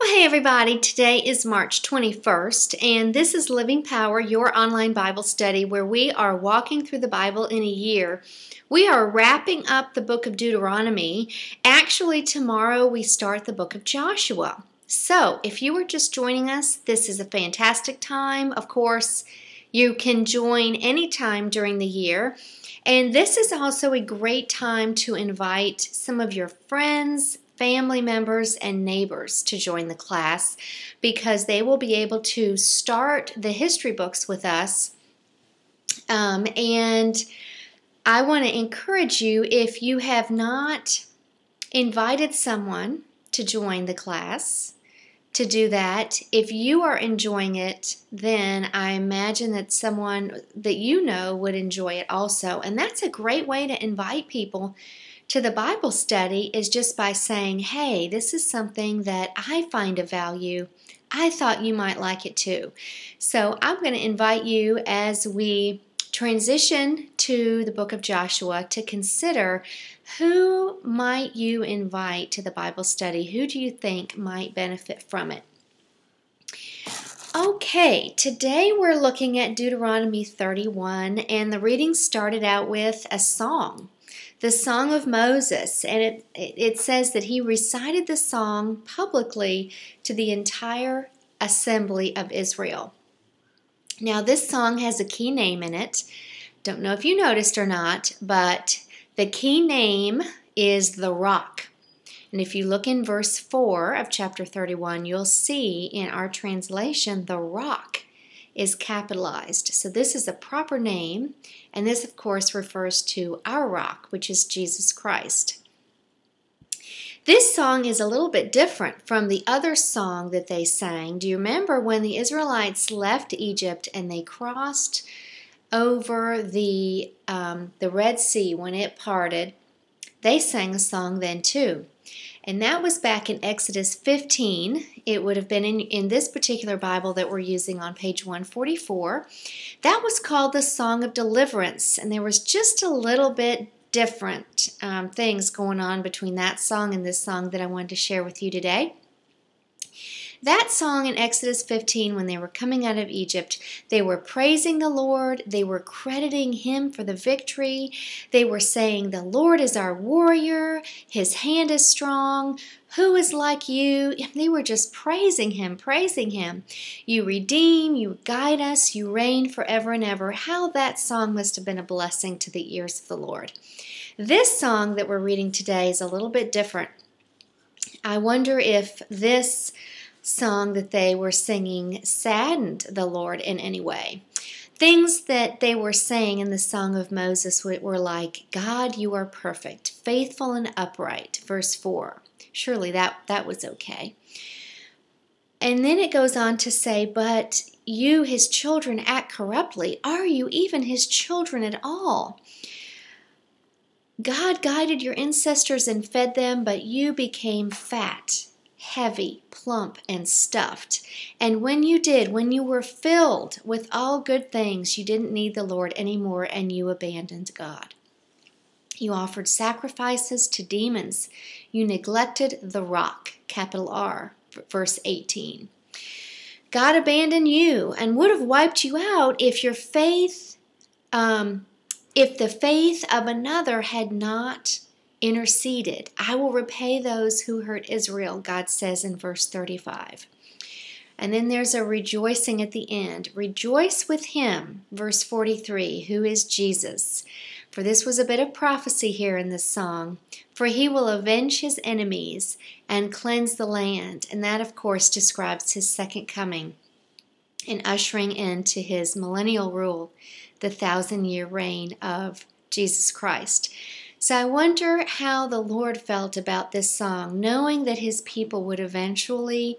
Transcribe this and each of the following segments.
Well, hey everybody, today is March 21st, and this is Living Power, your online Bible study where we are walking through the Bible in a year. We are wrapping up the book of Deuteronomy. Actually, tomorrow we start the book of Joshua. So, if you are just joining us, this is a fantastic time. Of course, you can join anytime during the year. And this is also a great time to invite some of your friends, family members, and neighbors to join the class because they will be able to start the history books with us. And I want to encourage you, if you have not invited someone to join the class, to do that. If you are enjoying it, then I imagine that someone that you know would enjoy it also. And that's a great way to invite people to the Bible study, is just by saying, hey, this is something that I find of value. I thought you might like it too. So I'm going to invite you, as we transition to the book of Joshua, to consider, who might you invite to the Bible study? Who do you think might benefit from it? Okay, today we're looking at Deuteronomy 31, and the reading started out with a song, the Song of Moses, and it says that he recited the song publicly to the entire assembly of Israel. Now, this song has a key name in it. Don't know if you noticed or not, but the key name is the rock. And if you look in verse 4 of chapter 31, you'll see in our translation the rock is capitalized. So this is a proper name, and this of course refers to our rock, which is Jesus Christ. This song is a little bit different from the other song that they sang. Do you remember when the Israelites left Egypt and they crossed over the Red Sea when it parted? They sang a song then too. And that was back in Exodus 15. It would have been in this particular Bible that we're using on page 144. That was called the Song of Deliverance, and there was just a little bit different things going on between that song and this song that I wanted to share with you today. That song in Exodus 15, when they were coming out of Egypt, they were praising the Lord, they were crediting Him for the victory, they were saying, the Lord is our warrior, His hand is strong, who is like you? They were just praising Him, praising Him. You redeem, you guide us, you reign forever and ever. How that song must have been a blessing to the ears of the Lord. This song that we're reading today is a little bit different. I wonder if this song that they were singing saddened the Lord in any way. Things that they were saying in the Song of Moses were like, God, you are perfect, faithful and upright, verse 4. Surely that was okay. And then it goes on to say, but you, His children, act corruptly. Are you even His children at all? God guided your ancestors and fed them, but you became fat, heavy, plump, and stuffed. And when you did, when you were filled with all good things, you didn't need the Lord anymore, and you abandoned God. You offered sacrifices to demons. You neglected the rock, capital R, verse 18. God abandoned you and would have wiped you out if your faith, if the faith of another had not interceded. I will repay those who hurt Israel, God says in verse 35. And then there's a rejoicing at the end. Rejoice with Him, verse 43, who is Jesus. For this was a bit of prophecy here in this song. For He will avenge His enemies and cleanse the land. And that, of course, describes His second coming and ushering into His millennial rule, the 1,000-year reign of Jesus Christ. So I wonder how the Lord felt about this song, knowing that His people would eventually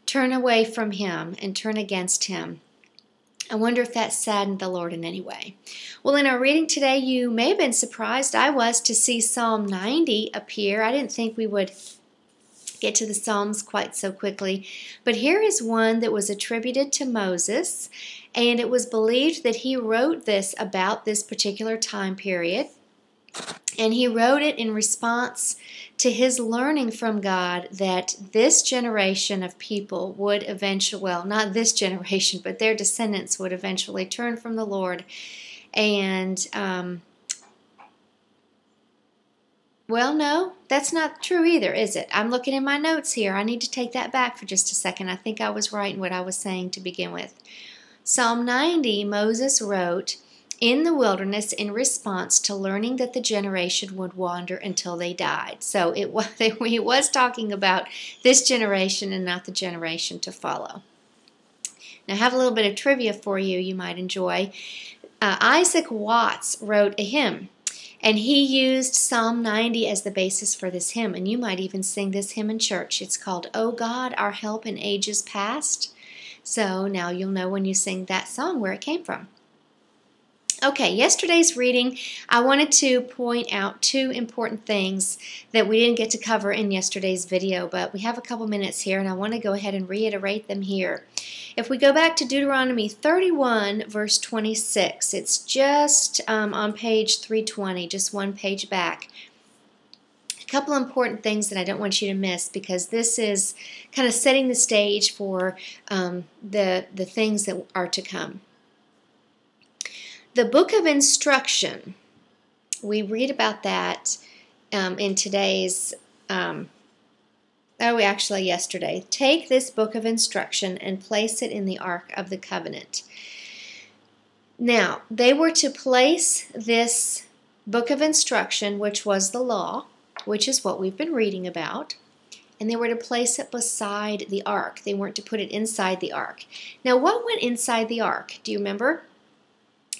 turn away from Him and turn against Him. I wonder if that saddened the Lord in any way. Well, in our reading today, you may have been surprised. I was to see Psalm 90 appear. I didn't think we would get to the Psalms quite so quickly. But here is one that was attributed to Moses, and it was believed that he wrote this about this particular time period. And he wrote it in response to his learning from God that this generation of people would eventually, well, not this generation, but their descendants would eventually turn from the Lord. And, well, no, that's not true either, is it? I'm looking in my notes here. I need to take that back for just a second. I think I was right in what I was saying to begin with. Psalm 90, Moses wrote in the wilderness in response to learning that the generation would wander until they died. So he was talking about this generation and not the generation to follow. Now, I have a little bit of trivia for you you might enjoy. Isaac Watts wrote a hymn, and he used Psalm 90 as the basis for this hymn, and you might even sing this hymn in church. It's called, "O God, Our Help in Ages Past." So now you'll know when you sing that song where it came from. Okay, yesterday's reading, I wanted to point out two important things that we didn't get to cover in yesterday's video, but we have a couple minutes here, and I want to go ahead and reiterate them here. If we go back to Deuteronomy 31, verse 26, it's just on page 320, just one page back. A couple important things that I don't want you to miss, because this is kind of setting the stage for the things that are to come. The book of instruction, we read about that in today's, yesterday. Take this book of instruction and place it in the Ark of the Covenant. Now, they were to place this book of instruction, which was the law, which is what we've been reading about, and they were to place it beside the ark. They weren't to put it inside the ark. Now, what went inside the ark? Do you remember?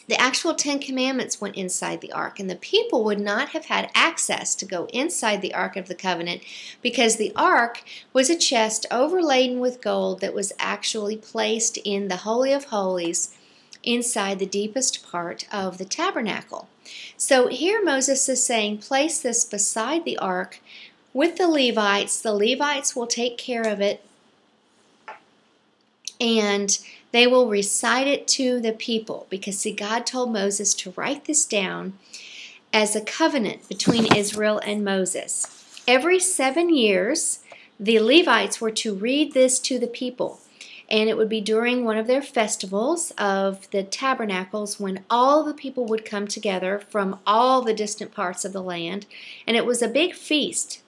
The actual 10 Commandments went inside the ark, and the people would not have had access to go inside the Ark of the Covenant because the ark was a chest overladen with gold that was actually placed in the Holy of Holies inside the deepest part of the tabernacle. So here Moses is saying, place this beside the ark with the Levites. The Levites will take care of it, and they will recite it to the people, because, see, God told Moses to write this down as a covenant between Israel and Moses. Every 7 years, the Levites were to read this to the people, and it would be during one of their festivals of the tabernacles when all the people would come together from all the distant parts of the land, and it was a big feast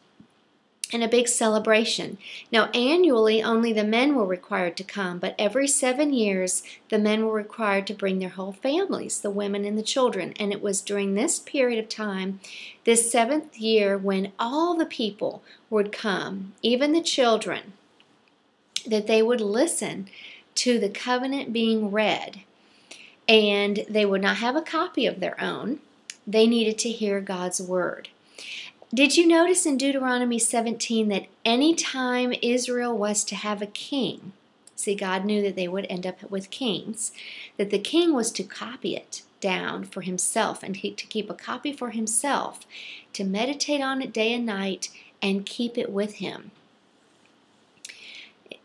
and a big celebration. Now, annually, only the men were required to come, but every 7 years, the men were required to bring their whole families, the women and the children. And it was during this period of time, this 7th year, when all the people would come, even the children, that they would listen to the covenant being read. And they would not have a copy of their own. They needed to hear God's word. Did you notice in Deuteronomy 17 that any time Israel was to have a king, see, God knew that they would end up with kings, that the king was to copy it down for himself and to keep a copy for himself, to meditate on it day and night and keep it with him.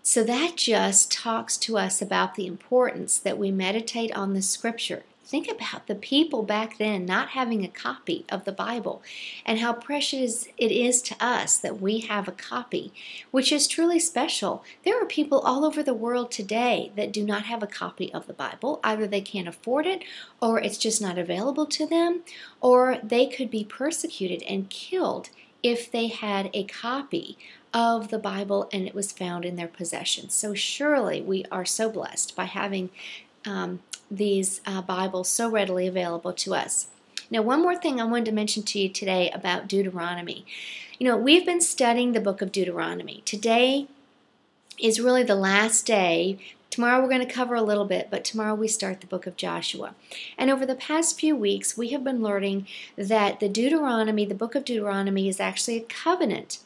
So that just talks to us about the importance that we meditate on the scripture. Think about the people back then not having a copy of the Bible, and how precious it is to us that we have a copy, which is truly special. There are people all over the world today that do not have a copy of the Bible. Either they can't afford it, or it's just not available to them, or they could be persecuted and killed if they had a copy of the Bible and it was found in their possession. So surely we are so blessed by having these Bibles so readily available to us. Now, one more thing I wanted to mention to you today about Deuteronomy. You know, we've been studying the book of Deuteronomy. Today is really the last day. Tomorrow we're going to cover a little bit, but tomorrow we start the book of Joshua. And over the past few weeks, we have been learning that the book of Deuteronomy, is actually a covenant.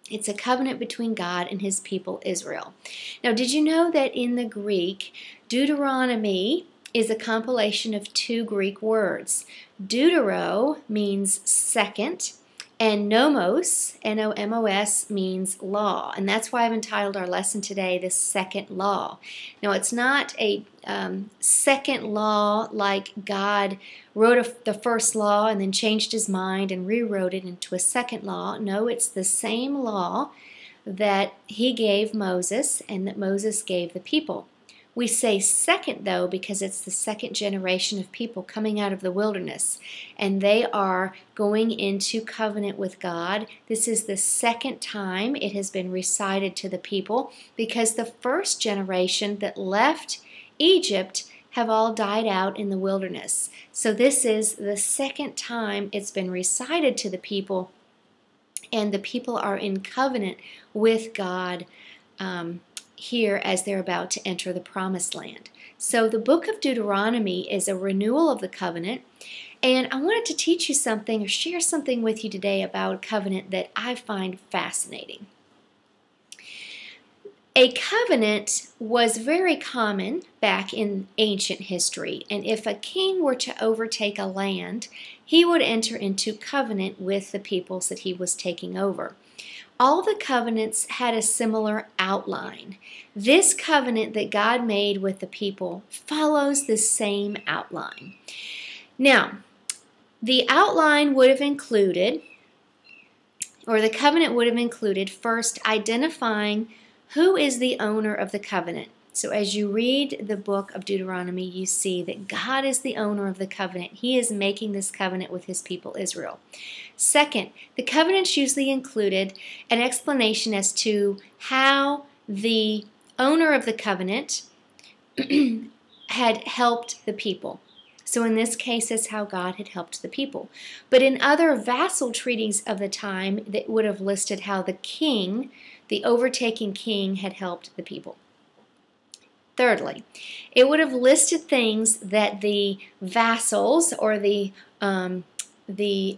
It's a covenant between God and his people Israel. Now, did you know that in the Greek, Deuteronomy is a compilation of two Greek words? Deutero means second, And nomos, N-O-M-O-S, means law. And that's why I've entitled our lesson today, The Second Law. Now, it's not a second law like God wrote the first law and then changed his mind and rewrote it into a second law. No, it's the same law that he gave Moses and that Moses gave the people. We say second, though, because it's the second generation of people coming out of the wilderness, and they are going into covenant with God. This is the second time it has been recited to the people, because the first generation that left Egypt have all died out in the wilderness. So this is the second time it's been recited to the people, and the people are in covenant with God here as they're about to enter the promised land. So the book of Deuteronomy is a renewal of the covenant, and I wanted to teach you something or share something with you today about covenant that I find fascinating. A covenant was very common back in ancient history, and if a king were to overtake a land, he would enter into covenant with the peoples that he was taking over. All the covenants had a similar outline. This covenant that God made with the people follows the same outline. Now, the outline would have included, or the covenant would have included, first identifying who is the owner of the covenant. So as you read the book of Deuteronomy, you see that God is the owner of the covenant. He is making this covenant with his people Israel. Second, the covenants usually included an explanation as to how the owner of the covenant had helped the people. So in this case, that's how God had helped the people. But in other vassal treaties of the time, that would have listed how the king, the overtaking king, had helped the people. Thirdly, it would have listed things that the vassals or the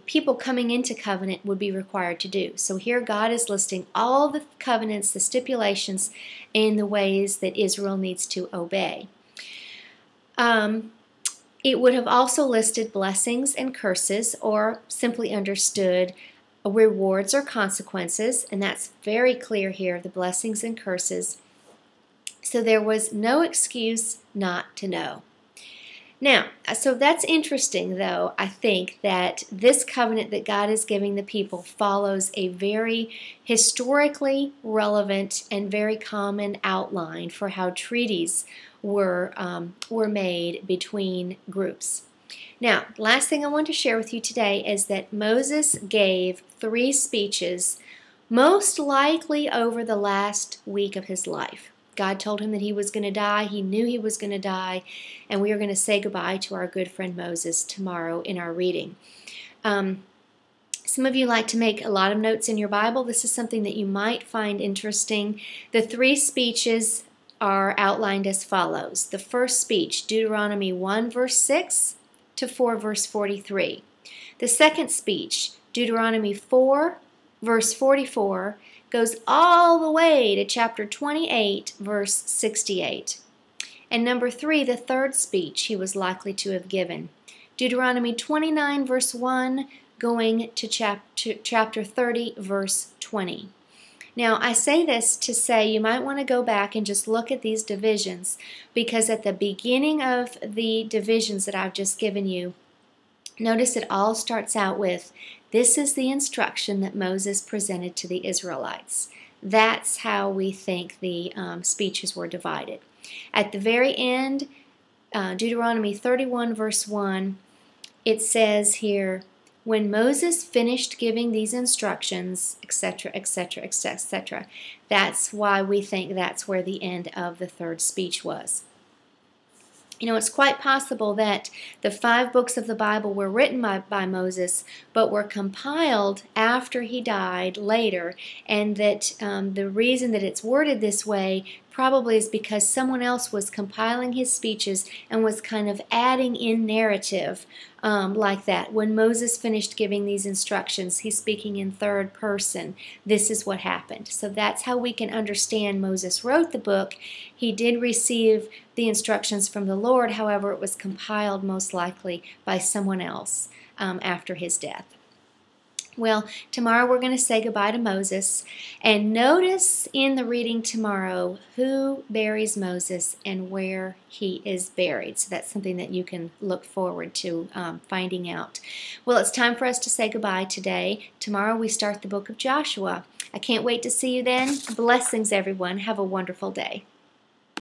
people coming into covenant would be required to do. So here God is listing all the covenants, the stipulations, and the ways that Israel needs to obey. It would have also listed blessings and curses, or simply understood rewards or consequences, and that's very clear here, the blessings and curses. So there was no excuse not to know. Now, so that's interesting, though, I think, that this covenant that God is giving the people follows a very historically relevant and very common outline for how treaties were made between groups. Now, last thing I want to share with you today is that Moses gave 3 speeches, most likely over the last week of his life. God told him that he was going to die. He knew he was going to die, and we are going to say goodbye to our good friend Moses tomorrow in our reading. Some of you like to make a lot of notes in your Bible. This is something that you might find interesting. The 3 speeches are outlined as follows. The first speech, Deuteronomy 1 verse 6 to 4 verse 43. The second speech, Deuteronomy 4 verse 44, goes all the way to chapter 28 verse 68. And number 3, the third speech he was likely to have given, Deuteronomy 29 verse 1 going to chapter 30 verse 20. Now, I say this to say you might want to go back and just look at these divisions, because at the beginning of the divisions that I've just given you, notice it all starts out with, this is the instruction that Moses presented to the Israelites. That's how we think the speeches were divided. At the very end, Deuteronomy 31 verse 1, it says here, when Moses finished giving these instructions, etc., etc., etc., that's why we think that's where the end of the third speech was. You know, it's quite possible that the 5 books of the Bible were written by Moses, but were compiled after he died later, and that the reason that it's worded this way probably is because someone else was compiling his speeches and was kind of adding in narrative like that. When Moses finished giving these instructions, he's speaking in third person. This is what happened. So that's how we can understand Moses wrote the book. He did receive the instructions from the Lord, however, it was compiled most likely by someone else after his death. Well, tomorrow we're going to say goodbye to Moses, and notice in the reading tomorrow who buries Moses and where he is buried. So that's something that you can look forward to finding out. Well, it's time for us to say goodbye today. Tomorrow we start the book of Joshua. I can't wait to see you then. Blessings, everyone. Have a wonderful day.